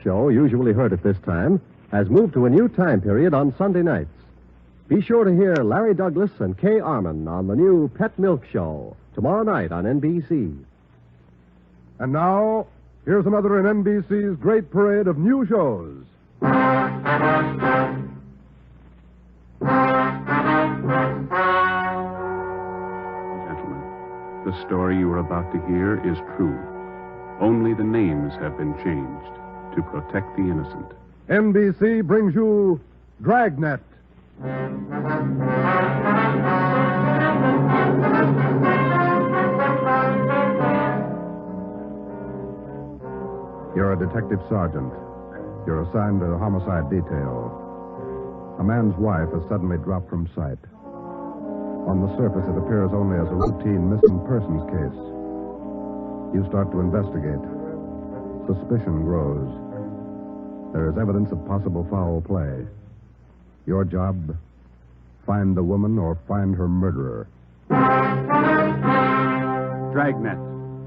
Show, usually heard at this time, has moved to a new time period on Sunday nights. Be sure to hear Larry Douglas and Kay Arman on the new Pet Milk Show tomorrow night on NBC. And now, here's another in NBC's great parade of new shows. Gentlemen, the story you are about to hear is true. Only the names have been changed to protect the innocent. NBC brings you Dragnet. You're a detective sergeant. You're assigned to the homicide detail. A man's wife has suddenly dropped from sight. On the surface, it appears only as a routine missing persons case. You start to investigate. Suspicion grows. There is evidence of possible foul play. Your job, find the woman or find her murderer. Dragnet,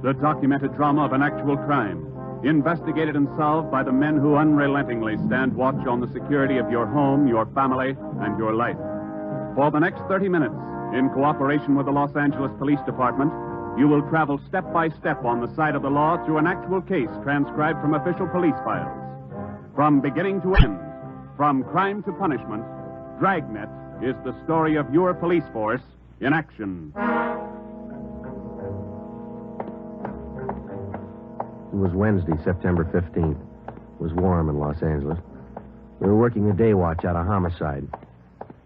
the documented drama of an actual crime. Investigated and solved by the men who unrelentingly stand watch on the security of your home, your family, and your life. For the next 30 minutes, in cooperation with the Los Angeles Police Department, you will travel step by step on the side of the law through an actual case transcribed from official police files. From beginning to end, from crime to punishment, Dragnet is the story of your police force in action. It was Wednesday, September 15th. It was warm in Los Angeles. We were working the day watch out of homicide.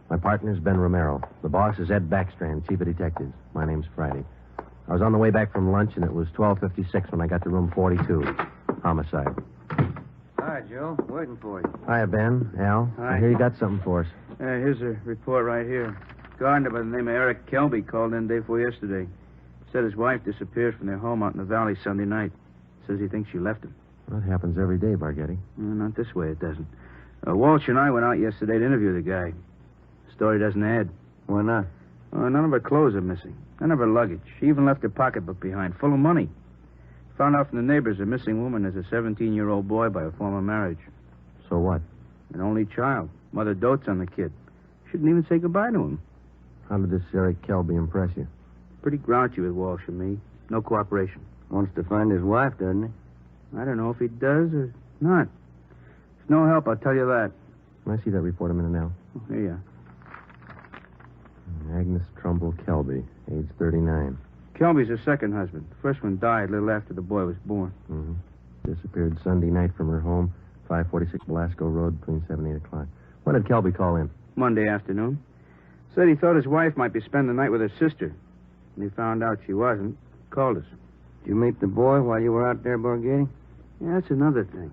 My partner's Ben Romero. The boss is Ed Backstrand, chief of detectives. My name's Friday. I was on the way back from lunch, and it was 12:56 when I got to room 42. Homicide. Hi, Joe. Waiting for you. Hiya, Ben. Al. Hi. I hear you got something for us. Here's a report right here. Gardener by the name of Eric Kelby called in day before yesterday. Said his wife disappeared from their home out in the valley Sunday night. Says he thinks she left him. Well, that happens every day, Barghetti. Not this way, it doesn't. Walsh and I went out yesterday to interview the guy. Story doesn't add. Why not? None of her clothes are missing. None of her luggage. She even left her pocketbook behind, full of money. Found out from the neighbors the missing woman is a 17-year-old boy by a former marriage. So what? An only child. Mother dotes on the kid. Shouldn't even say goodbye to him. How did this Eric Kelby impress you? Pretty grouchy with Walsh and me. No cooperation. Wants to find his wife, doesn't he? I don't know if he does or not. It's no help, I'll tell you that. Can I see that report a minute now? Oh, here you are. Agnes Kelby, age 39. Kelby's her second husband. The first one died a little after the boy was born. Mm-hmm. Disappeared Sunday night from her home, 546 Belasco Road, between 7 and 8 o'clock. When did Kelby call in? Monday afternoon. Said he thought his wife might be spending the night with her sister. When he found out she wasn't, called us. Did you meet the boy while you were out there, Borghetti? Yeah, that's another thing.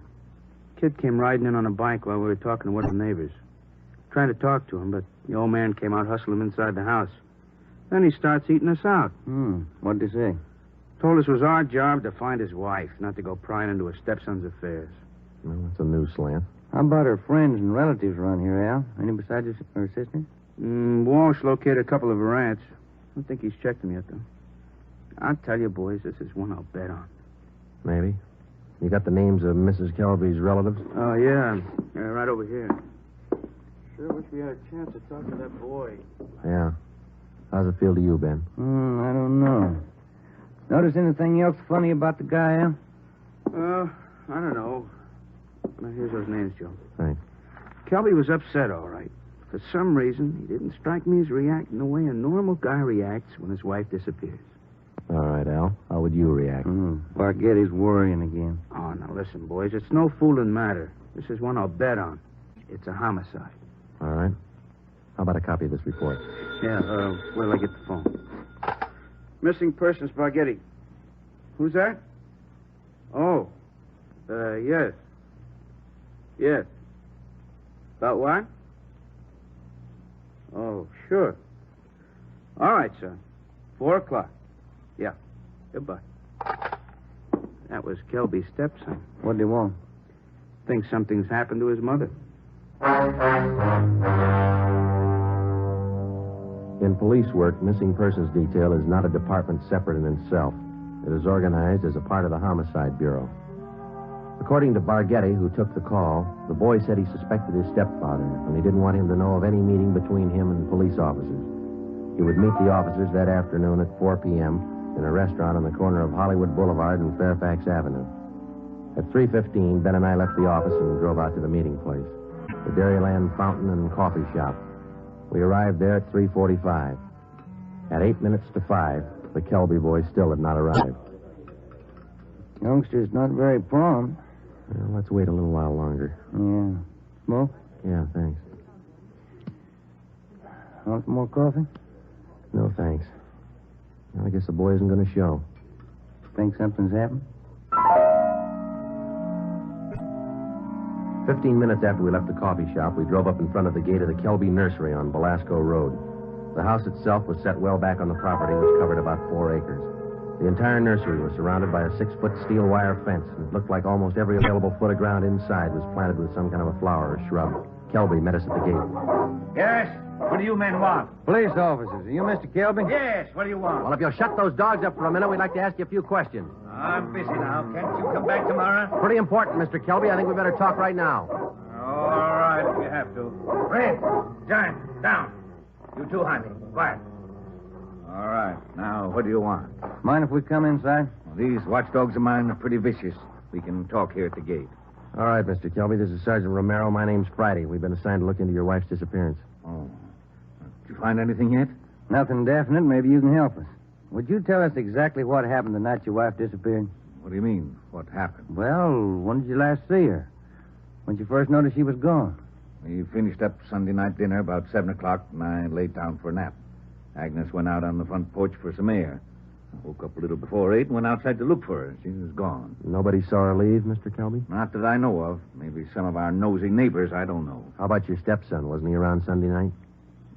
Kid came riding in on a bike while we were talking to one of the neighbors. Trying to talk to him, but the old man came out hustling him inside the house. Then he starts eating us out. What'd he say? Told us it was our job to find his wife, not to go prying into her stepson's affairs. Well, that's a new slant. How about her friends and relatives around here, Al? Any besides her sister? Walsh located a couple of her aunts. I don't think he's checked them yet, though. I'll tell you, boys, this is one I'll bet on. Maybe. You got the names of Mrs. Kelby's relatives? Oh, yeah. Right over here. Sure wish we had a chance to talk to that boy. Yeah. How's it feel to you, Ben? I don't know. Notice anything else funny about the guy, Al? I don't know. Now, here's those names, Joe. Thanks. Kelby was upset, all right. For some reason, he didn't strike me as reacting the way a normal guy reacts when his wife disappears. All right, Al. How would you react? Barghetti's worrying again. Oh, now listen, boys. It's no fooling matter. This is one I'll bet on. It's a homicide. All right. How about a copy of this report? Yeah, where'll I get the phone? Missing persons, Barghetti. Who's that? Oh, yes. Yes. About what? Oh, sure. All right, son. 4 o'clock. Yeah. Goodbye. That was Kelby's stepson. What'd he want? Thinks something's happened to his mother. In police work, missing persons detail is not a department separate in itself. It is organized as a part of the Homicide Bureau. According to Barghetti, who took the call, the boy said he suspected his stepfather, and he didn't want him to know of any meeting between him and police officers. He would meet the officers that afternoon at 4 p.m. in a restaurant on the corner of Hollywood Boulevard and Fairfax Avenue. At 3:15, Ben and I left the office and drove out to the meeting place, the Dairyland Fountain and Coffee Shop. We arrived there at 3:45. At 8 minutes to 5, the Kelby boys still had not arrived. Youngster's not very prompt. Well, let's wait a little while longer. Yeah. Smoke? Yeah, thanks. Want some more coffee? No, thanks. Well, I guess the boy isn't going to show. Think something's happened? 15 minutes after we left the coffee shop, we drove up in front of the gate of the Kelby Nursery on Belasco Road. The house itself was set well back on the property, which covered about 4 acres. The entire nursery was surrounded by a 6-foot steel wire fence, and it looked like almost every available foot of ground inside was planted with some kind of a flower or shrub. Kelby met us at the gate. Yes? What do you men want? Police officers. Are you Mr. Kelby? Yes, what do you want? Well, if you'll shut those dogs up for a minute, we'd like to ask you a few questions. I'm busy now. Can't you come back tomorrow? Pretty important, Mr. Kelby. I think we better talk right now. All right, if you have to. Red, Giant, down. You too, Jaime. Quiet. All right. Now, what do you want? Mind if we come inside? Well, these watchdogs of mine are pretty vicious. We can talk here at the gate. All right, Mr. Kelby. This is Sergeant Romero. My name's Friday. We've been assigned to look into your wife's disappearance. Oh. Did you find anything yet? Nothing definite. Maybe you can help us. Would you tell us exactly what happened the night your wife disappeared? What do you mean? What happened? Well, when did you last see her? When you first noticed she was gone? We finished up Sunday night dinner about 7 o'clock, and I laid down for a nap. Agnes went out on the front porch for some air. I woke up a little before 8 and went outside to look for her. She was gone. Nobody saw her leave, Mr. Kelby? Not that I know of. Maybe some of our nosy neighbors, I don't know. How about your stepson? Wasn't he around Sunday night?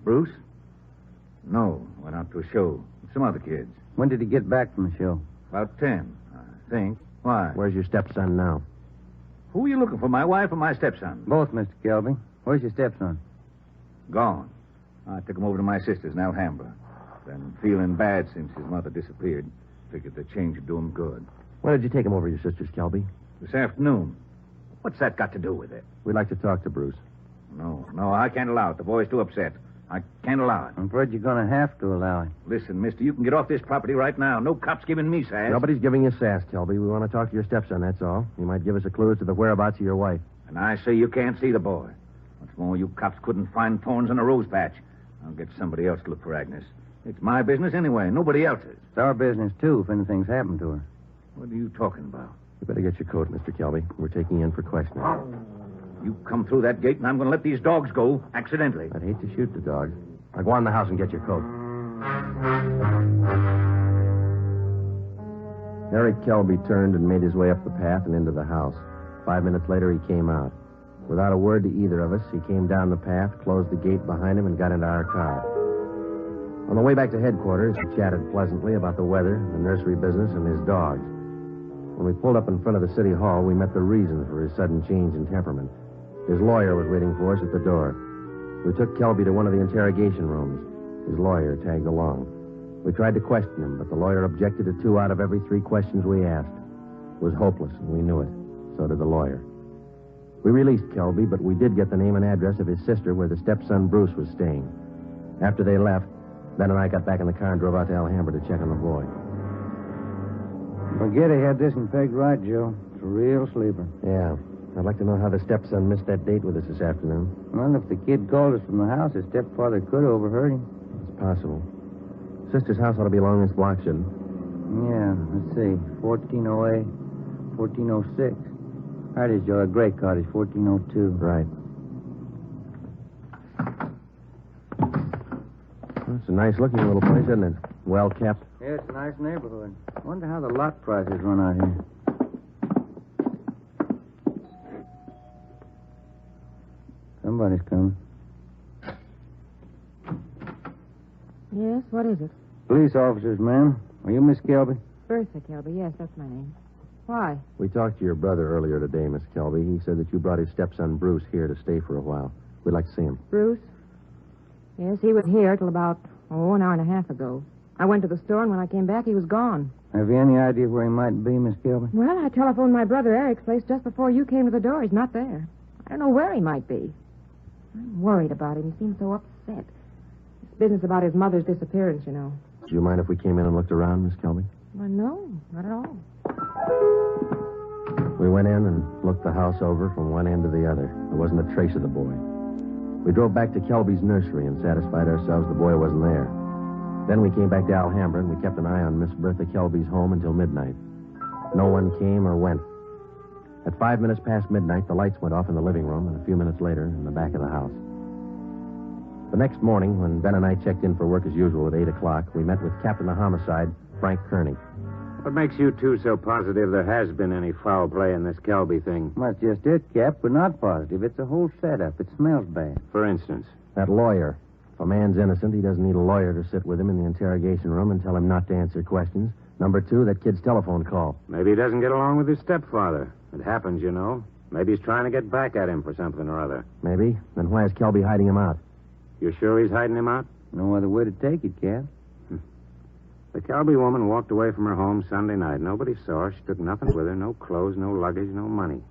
Bruce? No, went out to a show. Some other kids. When did he get back from the show? About 10, I think. Why? Where's your stepson now? Who are you looking for, my wife or my stepson? Both, Mr. Kelby. Where's your stepson? Gone. I took him over to my sister's in Alhambra. Been feeling bad since his mother disappeared. Figured the change would do him good. When did you take him over to your sister's, Kelby? This afternoon. What's that got to do with it? We'd like to talk to Bruce. No, I can't allow it. The boy's too upset. I can't allow it. I'm afraid you're going to have to allow it. Listen, mister, you can get off this property right now. No cop's giving me sass. Nobody's giving you sass, Kelby. We want to talk to your stepson, that's all. You might give us a clue as to the whereabouts of your wife. And I say you can't see the boy. What's more, you cops couldn't find thorns in a rose patch. I'll get somebody else to look for Agnes. It's my business anyway, nobody else's. It's our business, too, if anything's happened to her. What are you talking about? You better get your coat, Mr. Kelby. We're taking you in for questioning. You come through that gate, and I'm going to let these dogs go accidentally. I'd hate to shoot the dogs. Now go on in the house and get your coat. Eric Kelby turned and made his way up the path and into the house. 5 minutes later, he came out. Without a word to either of us, he came down the path, closed the gate behind him, and got into our car. On the way back to headquarters, he chatted pleasantly about the weather, the nursery business, and his dogs. When we pulled up in front of the city hall, we met the reason for his sudden change in temperament. His lawyer was waiting for us at the door. We took Kelby to one of the interrogation rooms. His lawyer tagged along. We tried to question him, but the lawyer objected to 2 out of every 3 questions we asked. It was hopeless, and we knew it. So did the lawyer. We released Kelby, but we did get the name and address of his sister where the stepson Bruce was staying. After they left, Ben and I got back in the car and drove out to Alhambra to check on the boy. Barghetti had this one pegged right, Joe. It's a real sleeper. Yeah. I'd like to know how the stepson missed that date with us this afternoon. Well, if the kid called us from the house, his stepfather could have overheard him. It's possible. Sister's house ought to be along this block, shouldn't it? Yeah, let's see. 1408, 1406. Right is, Joe. A gray cottage, 1402. Right. Well, it's a nice-looking little place, isn't it? Well kept. Yeah, it's a nice neighborhood. Wonder how the lot prices run out here. Somebody's coming. Yes, what is it? Police officers, ma'am. Are you Miss Kelby? Bertha Kelby, yes, that's my name. Why? We talked to your brother earlier today, Miss Kelby. He said that you brought his stepson Bruce here to stay for a while. We'd like to see him. Bruce? Yes, he was here till about, an hour and a half ago. I went to the store, and when I came back, he was gone. Have you any idea where he might be, Miss Kelby? Well, I telephoned my brother Eric's place just before you came to the door. He's not there. I don't know where he might be. I'm worried about him. He seems so upset. This business about his mother's disappearance, you know. Do you mind if we came in and looked around, Miss Kelby? Well, no, not at all. We went in and looked the house over from one end to the other. There wasn't a trace of the boy. We drove back to Kelby's nursery and satisfied ourselves the boy wasn't there. Then we came back to Alhambra, and we kept an eye on Miss Bertha Kelby's home until midnight. No one came or went. At 5 minutes past midnight, the lights went off in the living room, and a few minutes later, in the back of the house. The next morning, when Ben and I checked in for work as usual at 8 o'clock, we met with Captain of Homicide, Frank Kearney. What makes you two so positive there has been any foul play in this Kelby thing? Well, that's just it, Cap. We're not positive. It's a whole setup. It smells bad. For instance? That lawyer. If a man's innocent, he doesn't need a lawyer to sit with him in the interrogation room and tell him not to answer questions. Number two, that kid's telephone call. Maybe he doesn't get along with his stepfather. It happens, you know. Maybe he's trying to get back at him for something or other. Maybe. Then why is Kelby hiding him out? You sure he's hiding him out? No other way to take it, Cap. The Kelby woman walked away from her home Sunday night. Nobody saw her. She took nothing with her. No clothes, no luggage, no money.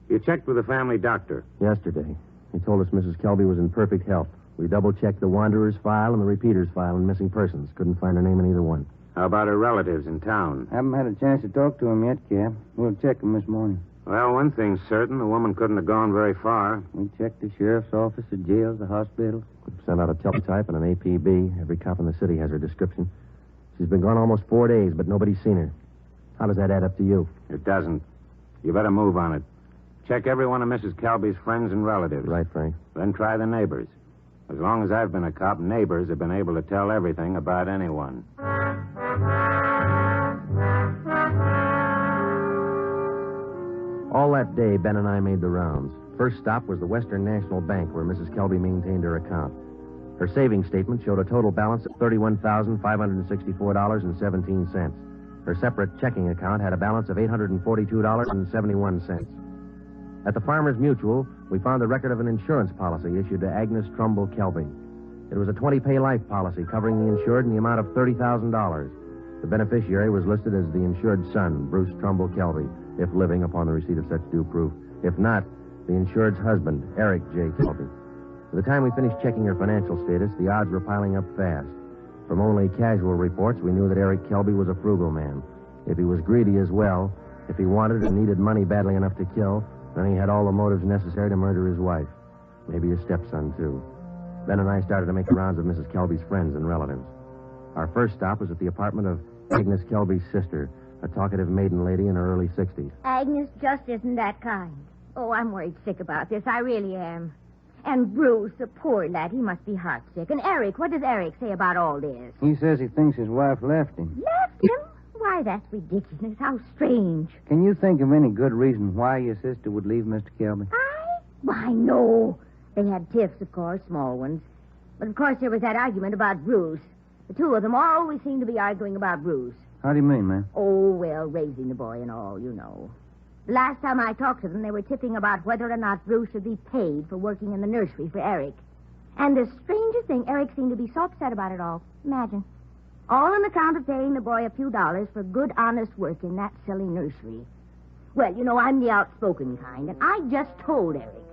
You checked with the family doctor. Yesterday. He told us Mrs. Kelby was in perfect health. We double-checked the wanderer's file and the repeater's file and missing persons. Couldn't find her name in either one. How about her relatives in town? Haven't had a chance to talk to him yet, Cap. We'll check him this morning. Well, one thing's certain. The woman couldn't have gone very far. We checked the sheriff's office, the jails, the hospitals. We've sent out a teletype and an APB. Every cop in the city has her description. She's been gone almost 4 days, but nobody's seen her. How does that add up to you? It doesn't. You better move on it. Check every one of Mrs. Kelby's friends and relatives. Right, Frank. Then try the neighbors. As long as I've been a cop, neighbors have been able to tell everything about anyone. All that day, Ben and I made the rounds. First stop was the Western National Bank, where Mrs. Kelby maintained her account. Her savings statement showed a total balance of $31,564.17. Her separate checking account had a balance of $842.71. At the Farmers Mutual, we found the record of an insurance policy issued to Agnes Kelby. It was a 20-pay life policy covering the insured in the amount of $30,000. The beneficiary was listed as the insured son, Bruce Trumbull Kelby, if living upon the receipt of such due proof. If not, the insured's husband, Eric J. Kelby. By the time we finished checking her financial status, the odds were piling up fast. From only casual reports, we knew that Eric Kelby was a frugal man. If he was greedy as well, if he wanted and needed money badly enough to kill, then he had all the motives necessary to murder his wife. Maybe his stepson, too. Ben and I started to make the rounds of Mrs. Kelby's friends and relatives. Our first stop was at the apartment of Agnes Kelby's sister, a talkative maiden lady in her early 60s. Agnes just isn't that kind. Oh, I'm worried sick about this. I really am. And Bruce, the poor lad, he must be heartsick. And Eric, what does Eric say about all this? He says he thinks his wife left him. Left him? Why, that's ridiculous. How strange. Can you think of any good reason why your sister would leave Mr. Kelby? Why, no. They had tiffs, of course, small ones. But, of course, there was that argument about Bruce. The two of them always seem to be arguing about Bruce. How do you mean, ma'am? Oh, well, raising the boy and all, you know. The last time I talked to them, they were tipping about whether or not Bruce should be paid for working in the nursery for Eric. And the strangest thing, Eric seemed to be so upset about it all. Imagine. All on account of paying the boy a few dollars for good, honest work in that silly nursery. Well, you know, I'm the outspoken kind, and I just told Eric.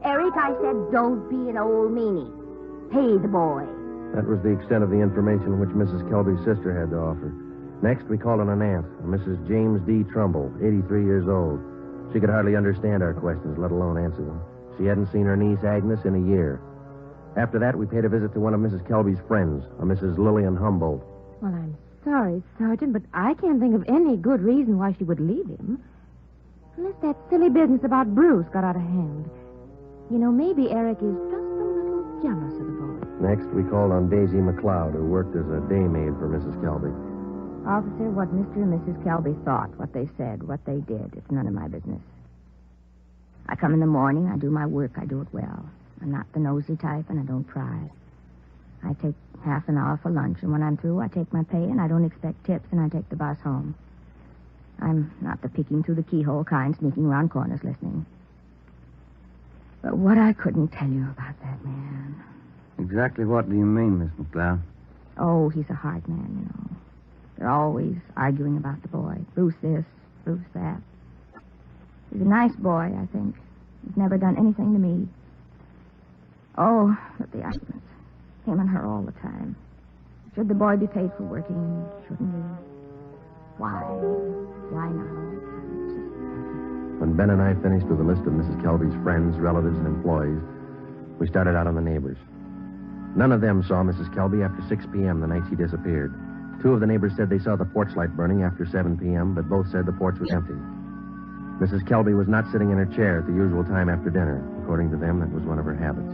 Eric, I said, don't be an old meanie. Pay the boy. That was the extent of the information which Mrs. Kelby's sister had to offer. Next, we called on an aunt, Mrs. James D. Trumbull, 83 years old. She could hardly understand our questions, let alone answer them. She hadn't seen her niece, Agnes, in a year. After that, we paid a visit to one of Mrs. Kelby's friends, a Mrs. Lillian Humboldt. Well, I'm sorry, Sergeant, but I can't think of any good reason why she would leave him. Unless that silly business about Bruce got out of hand. You know, maybe Eric is just a little jealous of the boy. Next, we called on Daisy McLeod, who worked as a day maid for Mrs. Kelby. Officer, what Mr. and Mrs. Kelby thought, what they said, what they did, it's none of my business. I come in the morning, I do my work, I do it well. I'm not the nosy type, and I don't pry. I take half an hour for lunch, and when I'm through, I take my pay, and I don't expect tips, and I take the boss home. I'm not the peeking through the keyhole kind, sneaking around corners listening. But what I couldn't tell you about that man. Exactly what do you mean, Miss McLeod? Oh, he's a hard man, you know. They're always arguing about the boy. Bruce this, Bruce that. He's a nice boy, I think. He's never done anything to me. Oh, but the arguments. Him and her all the time. Should the boy be paid for working? Shouldn't he? Why? Why not? When Ben and I finished with a list of Mrs. Kelby's friends, relatives, and employees, we started out on the neighbors. None of them saw Mrs. Kelby after 6 p.m. the night she disappeared. 2 of the neighbors said they saw the porch light burning after 7 p.m., but both said the porch was empty. Mrs. Kelby was not sitting in her chair at the usual time after dinner. According to them, that was one of her habits.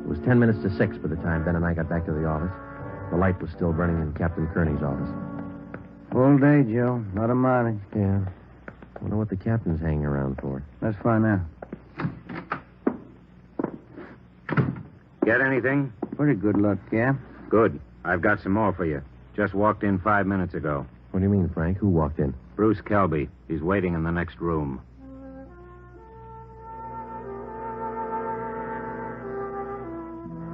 It was 10 minutes to 6 by the time Ben and I got back to the office. The light was still burning in Captain Kearney's office. Full day, Joe. Not a mileage. Yeah. Wonder what the captain's hanging around for. Let's find out. Get anything? Pretty good luck, Cap. Good. I've got some more for you. Just walked in 5 minutes ago. What do you mean, Frank? Who walked in? Bruce Kelby. He's waiting in the next room.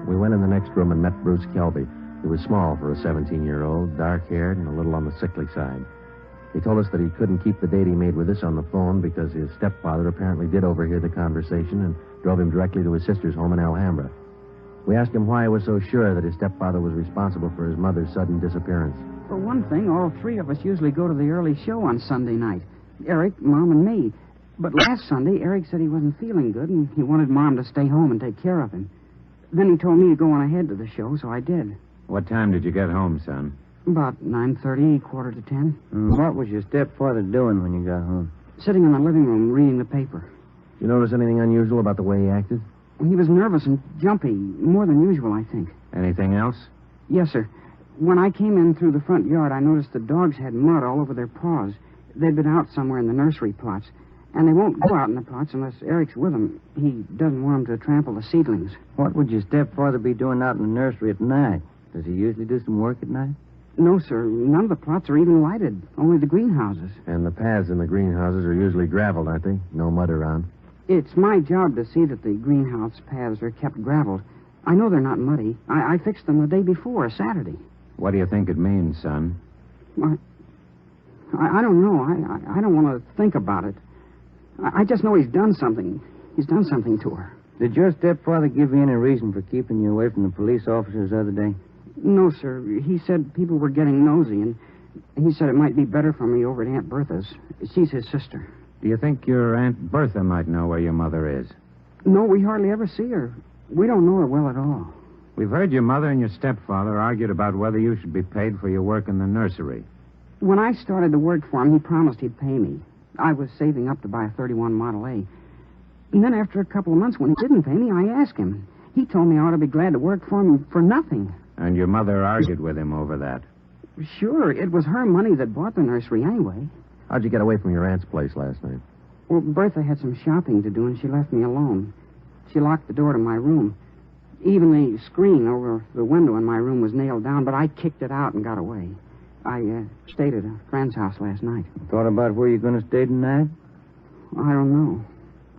We went in the next room and met Bruce Kelby. He was small for a 17-year-old, dark-haired, and a little on the sickly side. He told us that he couldn't keep the date he made with us on the phone because his stepfather apparently did overhear the conversation and drove him directly to his sister's home in Alhambra. We asked him why he was so sure that his stepfather was responsible for his mother's sudden disappearance. For one thing, all 3 of us usually go to the early show on Sunday night. Eric, Mom, and me. But last Sunday, Eric said he wasn't feeling good and he wanted Mom to stay home and take care of him. Then he told me to go on ahead to the show, so I did. What time did you get home, son? About 9:30, 9:45. What was your stepfather doing when you got home? Sitting in the living room reading the paper. You notice anything unusual about the way he acted? He was nervous and jumpy, more than usual, I think. Anything else? Yes, sir. When I came in through the front yard, I noticed the dogs had mud all over their paws. They'd been out somewhere in the nursery plots. And they won't go out in the plots unless Eric's with them. He doesn't want them to trample the seedlings. What would your stepfather be doing out in the nursery at night? Does he usually do some work at night? No, sir. None of the plots are even lighted. Only the greenhouses. And the paths in the greenhouses are usually graveled, aren't they? No mud around. It's my job to see that the greenhouse paths are kept graveled. I know they're not muddy. I fixed them the day before, Saturday. What do you think it means, son? I don't know. I don't want to think about it. I just know he's done something. He's done something to her. Did your stepfather give you any reason for keeping you away from the police officers the other day? No, sir. He said people were getting nosy, and he said it might be better for me over at Aunt Bertha's. She's his sister. Do you think your Aunt Bertha might know where your mother is? No, we hardly ever see her. We don't know her well at all. We've heard your mother and your stepfather argued about whether you should be paid for your work in the nursery. When I started to work for him, he promised he'd pay me. I was saving up to buy a 31 Model A. And then after a couple of months, when he didn't pay me, I asked him. He told me I ought to be glad to work for him for nothing. And your mother argued with him over that. Sure, it was her money that bought the nursery anyway. How'd you get away from your aunt's place last night? Well, Bertha had some shopping to do, and she left me alone. She locked the door to my room. Even the screen over the window in my room was nailed down, but I kicked it out and got away. I stayed at a friend's house last night. Thought about where you're going to stay tonight? I don't know.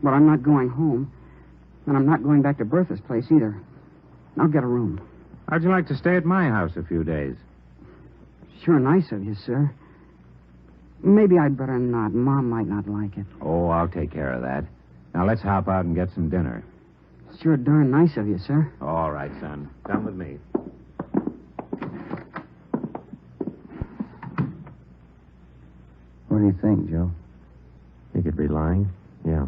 But I'm not going home. And I'm not going back to Bertha's place either. I'll get a room. How'd you like to stay at my house a few days? Sure nice of you, sir. Maybe I'd better not. Mom might not like it. Oh, I'll take care of that. Now, let's hop out and get some dinner. Sure darn nice of you, sir. All right, son. Come with me. What do you think, Joe? He could be lying. Yeah.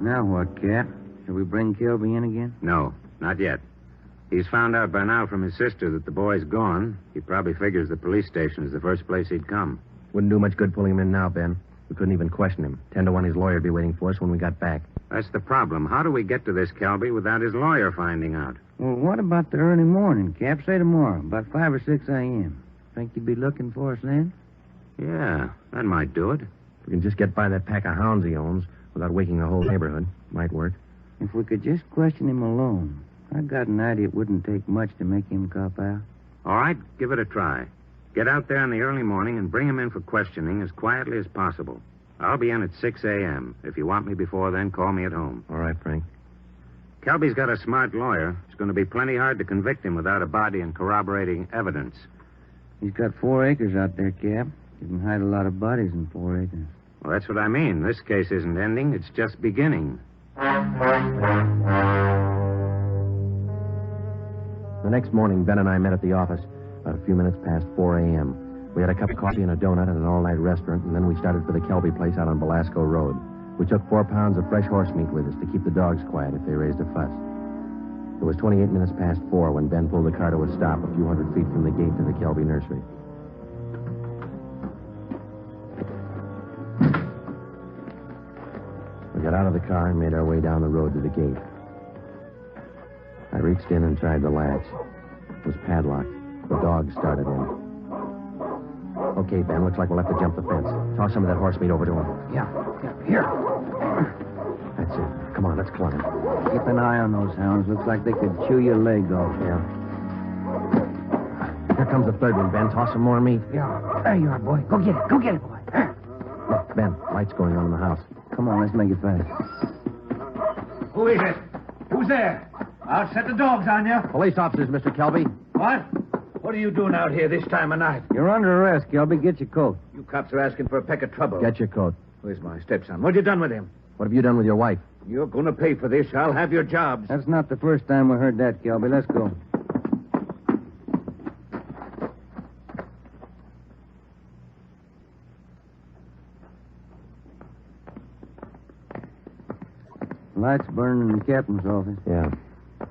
Now what, Cap? Shall we bring Kelby in again? No, not yet. He's found out by now from his sister that the boy's gone. He probably figures the police station is the first place he'd come. Wouldn't do much good pulling him in now, Ben. We couldn't even question him. 10 to 1 his lawyer would be waiting for us when we got back. That's the problem. How do we get to this Kelby without his lawyer finding out? Well, what about the early morning, Cap? Say tomorrow, about 5 or 6 a.m. Think you'd be looking for us then? Yeah, that might do it. If we can just get by that pack of hounds he owns without waking the whole neighborhood, might work. If we could just question him alone. I got an idea it wouldn't take much to make him cop out. All right, give it a try. Get out there in the early morning and bring him in for questioning as quietly as possible. I'll be in at 6 a.m. If you want me before then, call me at home. All right, Frank. Kelby's got a smart lawyer. It's going to be plenty hard to convict him without a body and corroborating evidence. He's got 4 acres out there, Cap. You can hide a lot of bodies in 4 acres. Well, that's what I mean. This case isn't ending. It's just beginning. The next morning, Ben and I met at the office about a few minutes past 4 a.m. We had a cup of coffee and a donut at an all-night restaurant, and then we started for the Kelby place out on Belasco Road. We took 4 pounds of fresh horse meat with us to keep the dogs quiet if they raised a fuss. It was 28 minutes past 4 when Ben pulled the car to a stop a few hundred feet from the gate to the Kelby nursery. We got out of the car and made our way down the road to the gate. I reached in and tried the latch. It was padlocked. The dogs started in. Okay, Ben, looks like we'll have to jump the fence. Toss some of that horse meat over to him. Yeah, here. That's it. Come on, let's climb. Keep an eye on those hounds. Looks like they could chew your leg off. Yeah. Here comes the third one, Ben. Toss some more meat. Yeah. There you are, boy. Go get it. Go get it, boy. Look, Ben, lights going on in the house. Come on, let's make it fast. Who is it? Who's there? I'll set the dogs on you. Police officers, Mr. Kelby. What? What are you doing out here this time of night? You're under arrest, Kelby. Get your coat. You cops are asking for a peck of trouble. Get your coat. Where's my stepson? What you done with him? What have you done with your wife? You're going to pay for this. I'll have your jobs. That's not the first time we heard that, Kelby. Let's go. Lights burning in the captain's office. Yeah.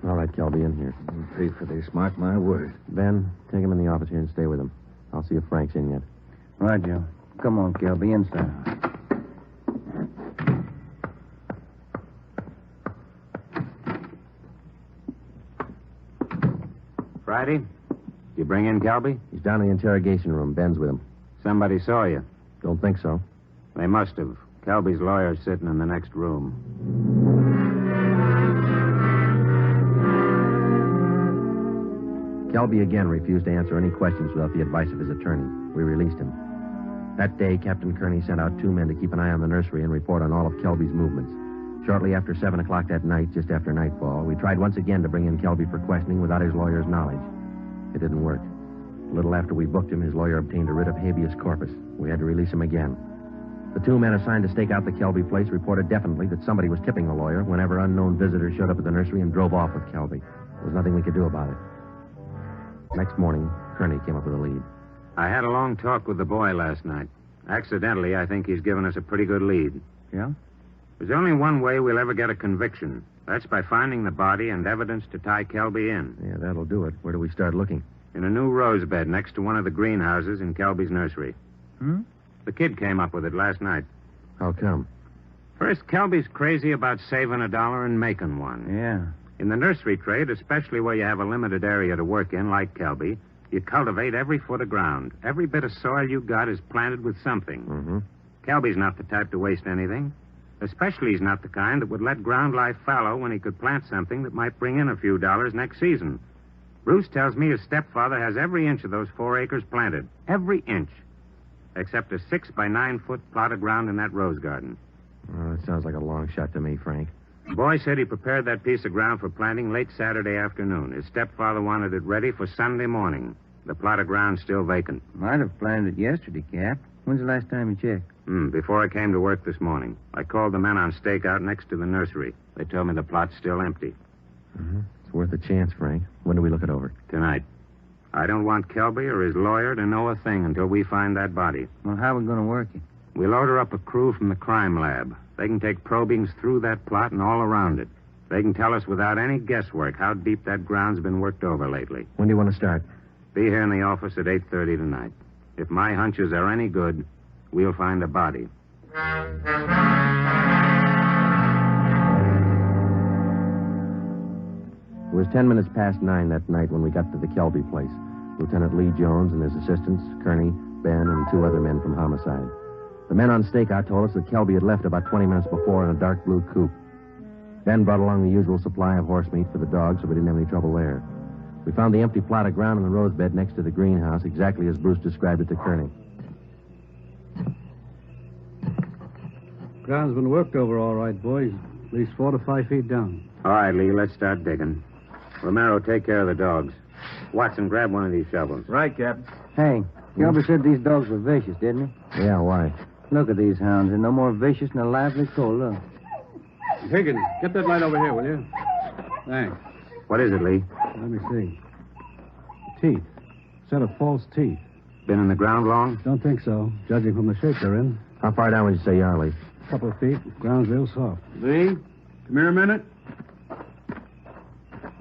All right, Kelby, in here. I'll pay for this, mark my words. Ben, take him in the office here and stay with him. I'll see if Frank's in yet. Right, Joe. Come on, Kelby, inside. Friday? You bring in Kelby? He's down in the interrogation room. Ben's with him. Somebody saw you. Don't think so. They must have. Kelby's lawyer's sitting in the next room. Kelby again refused to answer any questions without the advice of his attorney. We released him. That day, Captain Kearney sent out 2 men to keep an eye on the nursery and report on all of Kelby's movements. Shortly after 7 o'clock that night, just after nightfall, we tried once again to bring in Kelby for questioning without his lawyer's knowledge. It didn't work. A little after we booked him, his lawyer obtained a writ of habeas corpus. We had to release him again. The 2 men assigned to stake out the Kelby place reported definitely that somebody was tipping the lawyer whenever unknown visitors showed up at the nursery and drove off with Kelby. There was nothing we could do about it. Next morning, Kearney came up with a lead. I had a long talk with the boy last night. Accidentally, I think he's given us a pretty good lead. Yeah? There's only one way we'll ever get a conviction. That's by finding the body and evidence to tie Kelby in. Yeah, that'll do it. Where do we start looking? In a new rose bed next to one of the greenhouses in Kelby's nursery. The kid came up with it last night. How come? First, Kelby's crazy about saving $1 and making one. Yeah. In the nursery trade, especially where you have a limited area to work in, like Kelby, you cultivate every foot of ground. Every bit of soil you got is planted with something. Mm-hmm. Kelby's not the type to waste anything. Especially he's not the kind that would let ground lie fallow when he could plant something that might bring in a few dollars next season. Bruce tells me his stepfather has every inch of those 4 acres planted. Every inch. Except a 6 by 9 foot plot of ground in that rose garden. Oh, that sounds like a long shot to me, Frank. The boy said he prepared that piece of ground for planting late Saturday afternoon. His stepfather wanted it ready for Sunday morning. The plot of ground's still vacant. Might have planted it yesterday, Cap. When's the last time you checked? Before I came to work this morning. I called the men on stakeout next to the nursery. They told me the plot's still empty. Mm-hmm. It's worth a chance, Frank. When do we look it over? Tonight. I don't want Kelby or his lawyer to know a thing until we find that body. Well, how are we going to work it? We'll order up a crew from the crime lab. They can take probings through that plot and all around it. They can tell us without any guesswork how deep that ground's been worked over lately. When do you want to start? Be here in the office at 8:30 tonight. If my hunches are any good, we'll find a body. It was 10 minutes past 9 that night when we got to the Kelby place. Lieutenant Lee Jones and his assistants, Kearney, Ben, and 2 other men from homicide. The men on stakeout told us that Kelby had left about 20 minutes before in a dark blue coupe. Ben brought along the usual supply of horse meat for the dogs, so we didn't have any trouble there. We found the empty plot of ground in the rose bed next to the greenhouse, exactly as Bruce described it to Kearney. Ground's been worked over all right, boys. least 4 to 5 feet down. All right, Lee, let's start digging. Romero, take care of the dogs. Watson, grab one of these shovels. Right, Captain. Hey, Kelby said these dogs were vicious, didn't he? Yeah, why? Look at these hounds. They're no more vicious than a lively coal. Look. Higgins, get that light over here, will you? Thanks. What is it, Lee? Let me see. Teeth. Set of false teeth. Been in the ground long? Don't think so, judging from the shape they're in. How far down would you say you are, Lee? Couple of feet. Ground's real soft. Lee, come here a minute.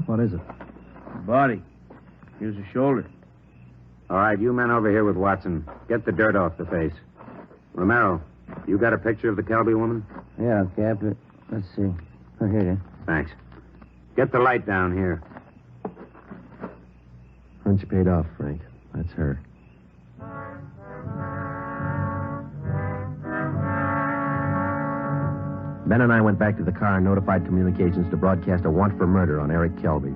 What is it? Body. Here's the shoulder. All right, you men over here with Watson. Get the dirt off the face. Romero, you got a picture of the Kelby woman? Yeah, Cap. Let's see. Oh, here it is. Thanks. Get the light down here. Hunch paid off, Frank. That's her. Ben and I went back to the car and notified communications to broadcast a warrant for murder on Eric Kelby.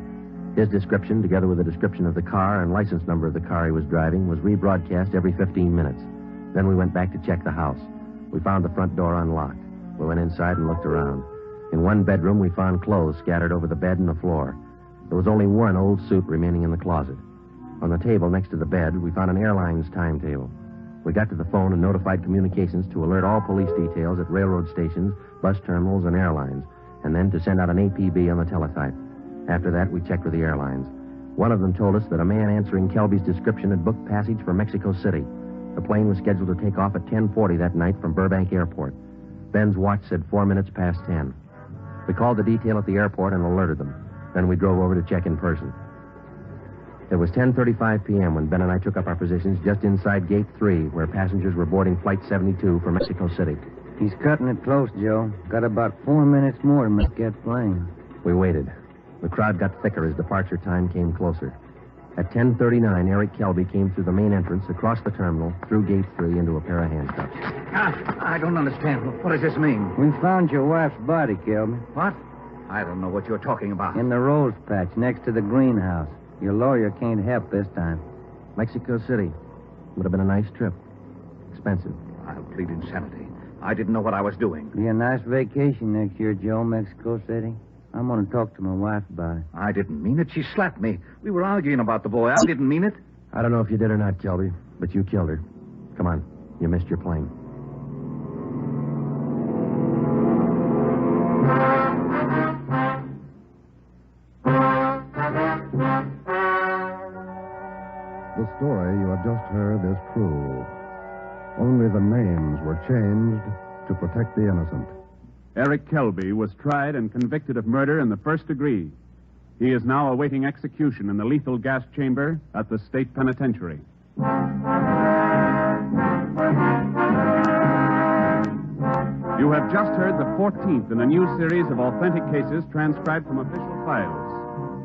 His description, together with a description of the car and license number of the car he was driving, was rebroadcast every 15 minutes. Then we went back to check the house. We found the front door unlocked. We went inside and looked around. In one bedroom, we found clothes scattered over the bed and the floor. There was only one old suit remaining in the closet. On the table next to the bed, we found an airline's timetable. We got to the phone and notified communications to alert all police details at railroad stations, bus terminals, and airlines, and then to send out an APB on the teletype. After that, we checked with the airlines. One of them told us that a man answering Kelby's description had booked passage for Mexico City. The plane was scheduled to take off at 10:40 that night from Burbank Airport. Ben's watch said 4 minutes past 10. We called the detail at the airport and alerted them. Then we drove over to check in person. It was 10:35 p.m. when Ben and I took up our positions just inside Gate 3, where passengers were boarding Flight 72 for Mexico City. He's cutting it close, Joe. Got about 4 minutes more to make that plane. We waited. The crowd got thicker as departure time came closer. At 10:39, Eric Kelby came through the main entrance, across the terminal, through Gate 3, into a pair of handcuffs. I don't understand. What does this mean? We found your wife's body, Kelby. What? I don't know what you're talking about. In the rose patch next to the greenhouse. Your lawyer can't help this time. Mexico City. Would have been a nice trip. Expensive. I'll plead insanity. I didn't know what I was doing. Be a nice vacation next year, Joe, Mexico City. I'm going to talk to my wife about it. I didn't mean it. She slapped me. We were arguing about the boy. I didn't mean it. I don't know if you did or not, Kelby, but you killed her. Come on. You missed your plane. The story you have just heard is true. Only the names were changed to protect the innocent. Eric Kelby was tried and convicted of murder in the first degree. He is now awaiting execution in the lethal gas chamber at the state penitentiary. You have just heard the 14th in a new series of authentic cases transcribed from official files.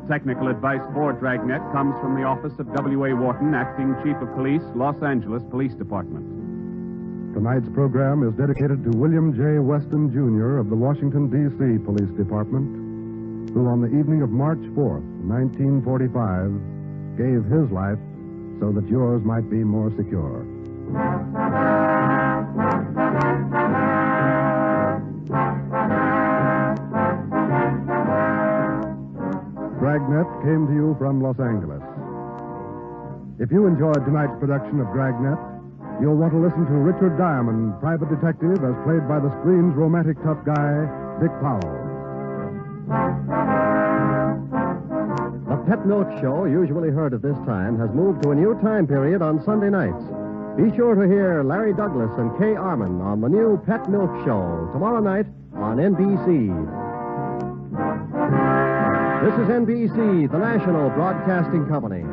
Technical advice for Dragnet comes from the office of W.A. Wharton, Acting Chief of Police, Los Angeles Police Department. Tonight's program is dedicated to William J. Weston, Jr. of the Washington, D.C. Police Department, who on the evening of March 4th, 1945, gave his life so that yours might be more secure. Dragnet came to you from Los Angeles. If you enjoyed tonight's production of Dragnet, you'll want to listen to Richard Diamond, private detective, as played by the screen's romantic tough guy, Dick Powell. The Pet Milk Show, usually heard at this time, has moved to a new time period on Sunday nights. Be sure to hear Larry Douglas and Kay Arman on the new Pet Milk Show tomorrow night on NBC. This is NBC, the national broadcasting company.